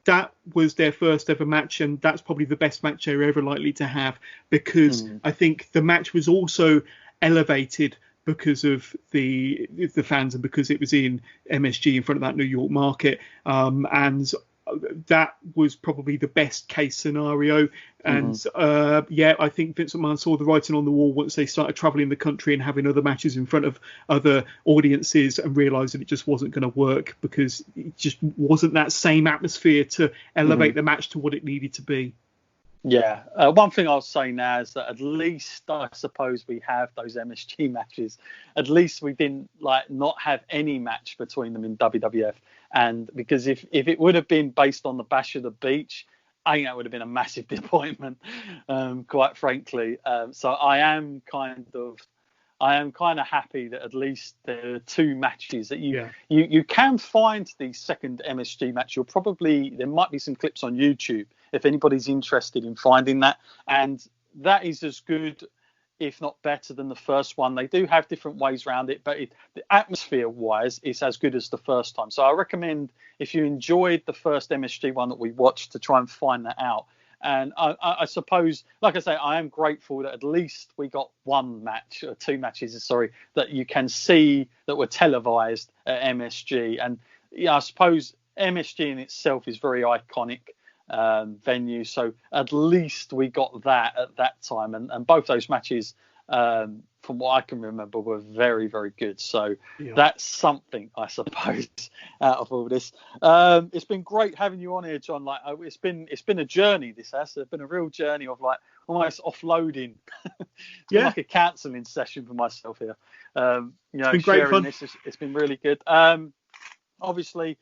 that was their first ever match, and that's probably the best match they were ever likely to have, because I think the match was also elevated because of the fans and because it was in MSG in front of that New York market, and that was probably the best case scenario. And I think Vince McMahon saw the writing on the wall once they started traveling the country and having other matches in front of other audiences, and realized that it just wasn't going to work, because it just wasn't that same atmosphere to elevate the match to what it needed to be. Yeah, one thing I'll say now is that at least I suppose we have those MSG matches. At least we didn't not have any match between them in WWF. And because if it would have been based on the Bash of the Beach, I think that would have been a massive disappointment, quite frankly. So I am kind of happy that at least there are two matches that you can find the second MSG match. There might be some clips on YouTube if anybody's interested in finding that, and that is as good, if not better, than the first one. They do have different ways around it, but the atmosphere wise, it's as good as the first time. So I recommend, if you enjoyed the first MSG one that we watched, to try and find that out. And I suppose, like I say, I am grateful that at least we got two matches, that you can see that were televised at MSG. And I suppose MSG in itself is very iconic venue, so at least we got that at that time, and both those matches, from what I can remember, were very, very good. So that's something, I suppose, out of all this. It's been great having you on here, John. It's been a journey. This has been a real journey of almost offloading. It's been like a counselling session for myself here. It's been great fun. It's been really good. Obviously,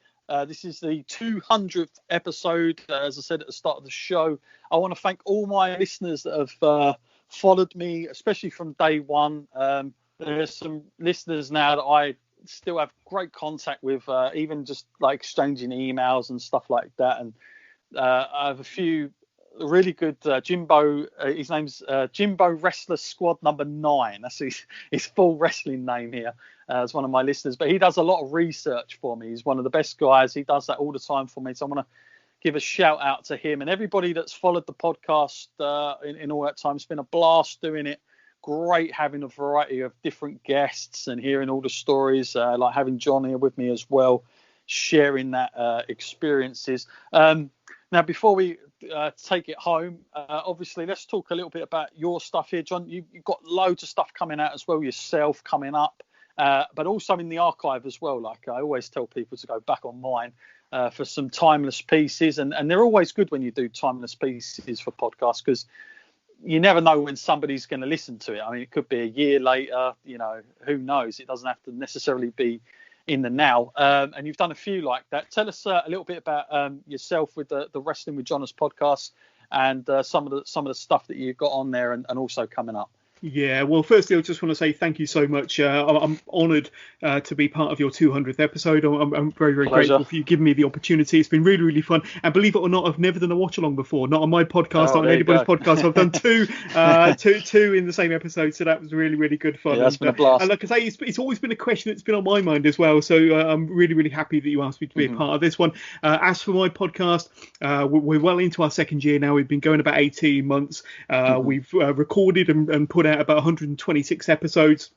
this is the 200th episode. As I said at the start of the show, I want to thank all my listeners that have followed me, especially from day one. There are some listeners now that I still have great contact with, even just exchanging emails and stuff like that. And I have a few really good Jimbo. His name's Jimbo Wrestler Squad number 9. That's his full wrestling name here. As one of my listeners, but he does a lot of research for me. He's one of the best guys. He does that all the time for me. So I want to give a shout out to him and everybody that's followed the podcast in all that time. It's been a blast doing it. Great having a variety of different guests and hearing all the stories, like having John here with me as well, sharing that experiences. Now, before we take it home, obviously, let's talk a little bit about your stuff here, John. You've got loads of stuff coming out as well yourself coming up. But also in the archive as well. Like I always tell people to go back on mine for some timeless pieces. And they're always good when you do timeless pieces for podcasts, because you never know when somebody's going to listen to it. I mean, it could be a year later, who knows? It doesn't have to necessarily be in the now. And you've done a few like that. Tell us a little bit about yourself with the Wrestling with Jonas podcast, and some of the stuff that you've got on there and also coming up. Yeah, well, firstly, I just want to say thank you so much. I'm honoured to be part of your 200th episode. I'm very, very grateful for you giving me the opportunity. It's been really, really fun. And believe it or not, I've never done a watch-along before. Not on my podcast, not on anybody's podcast. I've done two in the same episode. So that was really, really good fun. Yeah, that's been a blast. And like I say, it's always been a question that's been on my mind as well. So I'm really, really happy that you asked me to be a part of this one. As for my podcast, we're well into our second year now. We've been going about 18 months. We've recorded and put out about 126 episodes.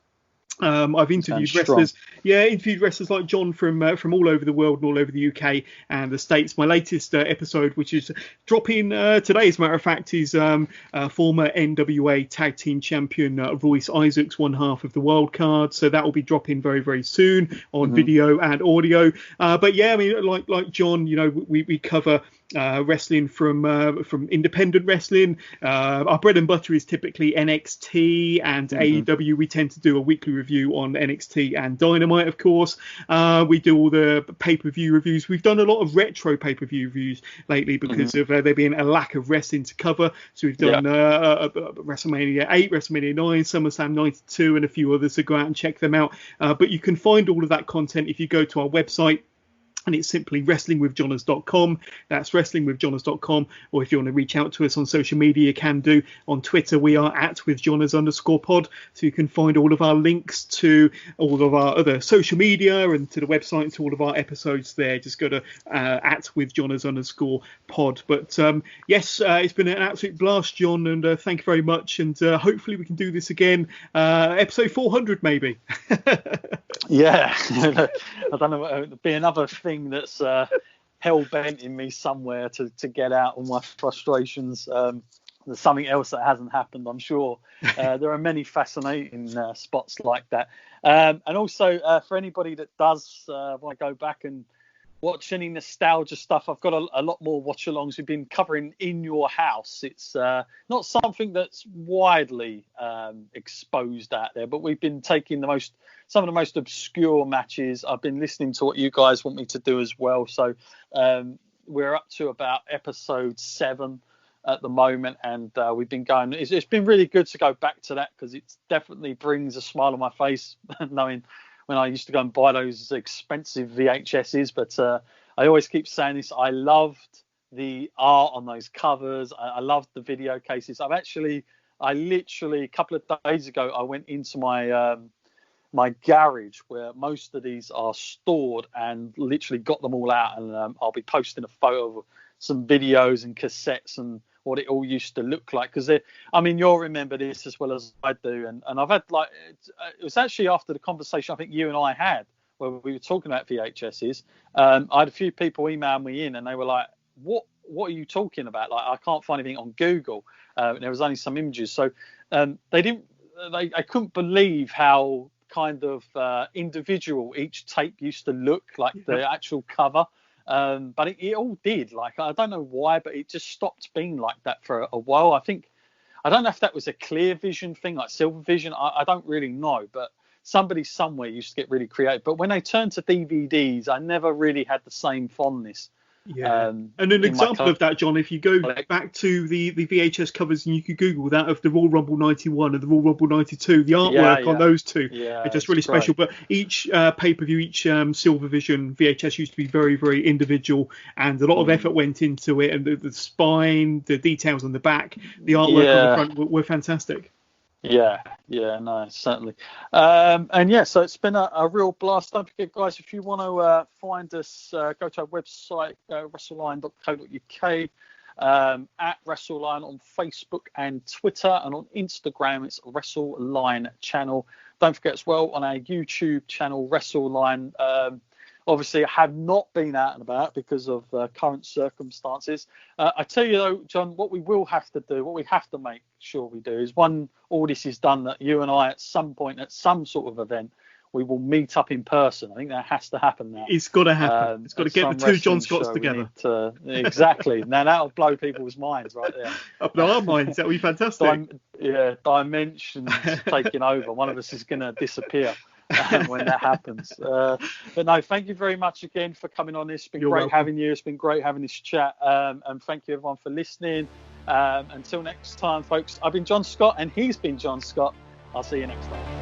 I've interviewed wrestlers like John from all over the world and all over the UK and the States. My latest episode, which is dropping today, as a matter of fact, is former NWA Tag Team Champion Royce Isaacs, one half of the Wild Card. So that will be dropping very, very soon on video and audio. But yeah, I mean, like John, we cover wrestling from independent wrestling. Our bread and butter is typically NXT and AEW. We tend to do a weekly review on NXT and Dynamite, of course. We do all the pay-per-view reviews. We've done a lot of retro pay-per-view reviews lately because of there being a lack of wrestling to cover. So we've done WrestleMania 8, WrestleMania 9, SummerSlam 92, and a few others, so go out and check them out. But you can find all of that content if you go to our website, and it's simply wrestlingwithjohners.com. That's wrestlingwithjohners.com. Or if you want to reach out to us on social media, you can do. On Twitter, we are @withjohners_pod. So you can find all of our links to all of our other social media and to the website and to all of our episodes there. Just go to @withjohners_pod. But yes, it's been an absolute blast, John, and thank you very much. And hopefully we can do this again, episode 400 maybe. Yeah, I don't know. It'll be another thing that's hell bent in me somewhere to get out all my frustrations. There's something else that hasn't happened, I'm sure. There are many fascinating spots like that. And also, for anybody that does want to go back and watch any nostalgia stuff, I've got a lot more watch-alongs we've been covering in your house. It's not something that's widely exposed out there, but we've been taking some of the most obscure matches. I've been listening to what you guys want me to do as well. So we're up to about episode 7 at the moment, and we've been going. It's been really good to go back to that, because it definitely brings a smile on my face knowing when I used to go and buy those expensive VHSs. But I always keep saying this, I loved the art on those covers. I loved the video cases. I literally a couple of days ago, I went into my my garage where most of these are stored and literally got them all out, and I'll be posting a photo of some videos and cassettes and what it all used to look like, because you'll remember this as well as I do, and I've had it was actually after the conversation I think you and I had where we were talking about VHSs. I had a few people email me in and they were like, what are you talking about? Like, I can't find anything on Google. There was only some images, so I couldn't believe how kind of individual each tape used to look, like the actual cover. But it all did. Like, I don't know why, but it just stopped being like that for a while. I don't know if that was a clear vision thing, like silver vision. I don't really know, but somebody somewhere used to get really creative. But when they turned to DVDs, I never really had the same fondness. Yeah, and an example of that, John, if you go back to the VHS covers and you could Google that of the Royal Rumble 91 and the Royal Rumble 92, the artwork on those two are just really special. But each pay-per-view, each Silver Vision VHS used to be very, very individual, and a lot of effort went into it, and the spine, the details on the back, the artwork on the front were fantastic. Yeah, no, certainly. So it's been a real blast. Don't forget, guys, if you want to find us, go to our website, wrestleline.co.uk, at WrestleLine on Facebook and Twitter, and on Instagram, it's WrestleLine channel. Don't forget as well, on our YouTube channel, WrestleLine. Obviously, I have not been out and about because of current circumstances. I tell you, though, John, what we have to make sure we do is, when all this is done, that you and I, at some point, at some sort of event, we will meet up in person. I think that has to happen now. It's got to happen. It's got to get the two John Scotts together. Exactly. Now, that'll blow people's minds right there. Blow our minds. That would be fantastic. Dimensions taking over. One of us is going to disappear when that happens. But no, thank you very much again for coming on this. It's been great having you. It's been great having this chat. And thank you everyone for listening. Until next time, folks, I've been John Scott and he's been John Scott. I'll see you next time.